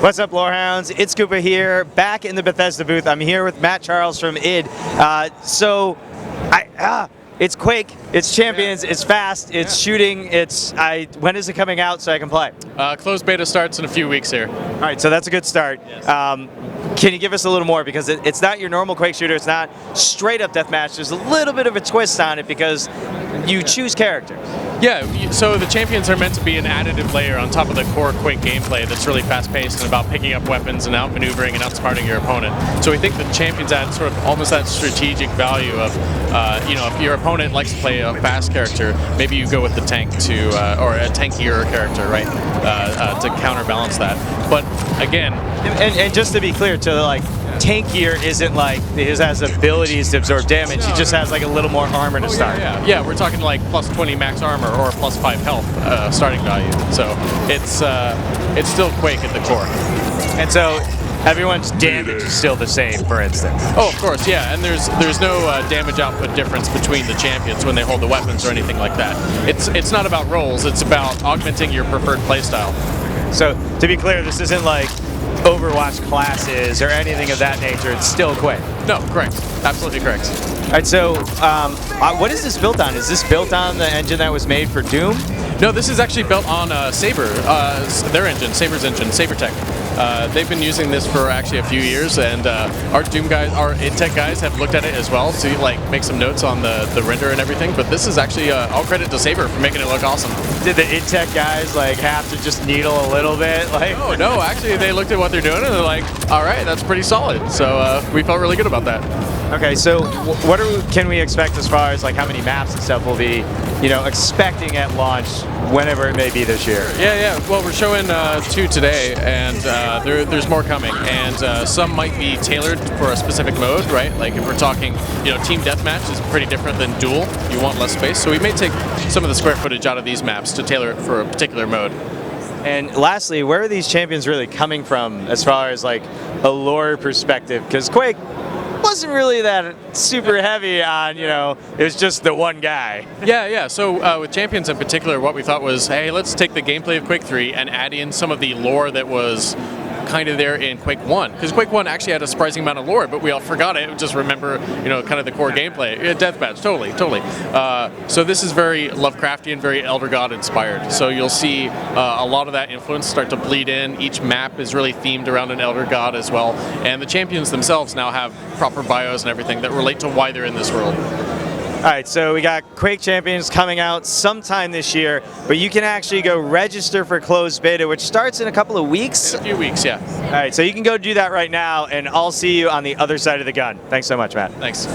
What's up, Lorehounds? It's Koopa here, back in the Bethesda booth. I'm here with Matt Charles from id. It's Quake, it's Champions, it's fast, it's shooting, when is it coming out so I can play? Closed beta starts in a few weeks here. All right, so that's a good start. Yes. Can you give us a little more, because it's not your normal Quake shooter, it's not straight up deathmatch, there's a little bit of a twist on it because you choose characters. Yeah, so the Champions are meant to be an additive layer on top of the core Quake gameplay that's really fast-paced and about picking up weapons and outmaneuvering and outsmarting your opponent. So we think the Champions add sort of almost that strategic value of, if your opponent likes to play a fast character, maybe you go with the tank or a tankier character, right, to counterbalance that. But again, and just to be clear, tankier isn't like it has abilities to absorb damage. He just has like a little more armor to start. Yeah, we're talking like plus 20 max armor or plus 5 health starting value. So it's still Quake at the core. And so everyone's damage is still the same, for instance. Oh, of course, yeah. And there's no damage output difference between the Champions when they hold the weapons or anything like that. It's not about rolls. It's about augmenting your preferred playstyle. So to be clear, this isn't like Overwatch classes or anything of that nature. It's still Quake. No, correct. Absolutely correct. All right, so what is this built on? Is this built on the engine that was made for Doom? No, this is actually built on Saber, their engine, Saber's engine, SaberTech. They've been using this for actually a few years, and our Doom guys, our id-Tech guys have looked at it as well to make some notes on the render and everything. But this is actually all credit to Saber for making it look awesome. Did the id-Tech guys have to just needle a little bit? No, actually they looked at what they're doing and they're like, all right, that's pretty solid. So we felt really good about that. Okay, so what can we expect as far as how many maps and stuff we'll be, expecting at launch, whenever it may be this year? Yeah. Well, we're showing 2 today, and there's more coming, and some might be tailored for a specific mode, right? Like if we're talking, team deathmatch is pretty different than duel. You want less space, so we may take some of the square footage out of these maps to tailor it for a particular mode. And lastly, where are these champions really coming from as far as a lore perspective? Because Quake wasn't really that super heavy on, it was just the one guy. Yeah. So with Champions in particular, what we thought was, hey, let's take the gameplay of Quake 3 and add in some of the lore that was kind of there in Quake 1. Because Quake 1 actually had a surprising amount of lore, but we all forgot it. Just remember, kind of the core gameplay. Deathmatch, totally. So this is very Lovecraftian, very Elder God inspired. So you'll see a lot of that influence start to bleed in. Each map is really themed around an Elder God as well. And the Champions themselves now have proper bios and everything that relate to why they're in this world. All right, so we got Quake Champions coming out sometime this year, but you can actually go register for closed beta, which starts in a couple of weeks. In a few weeks, yeah. All right, so you can go do that right now, and I'll see you on the other side of the gun. Thanks so much, Matt. Thanks.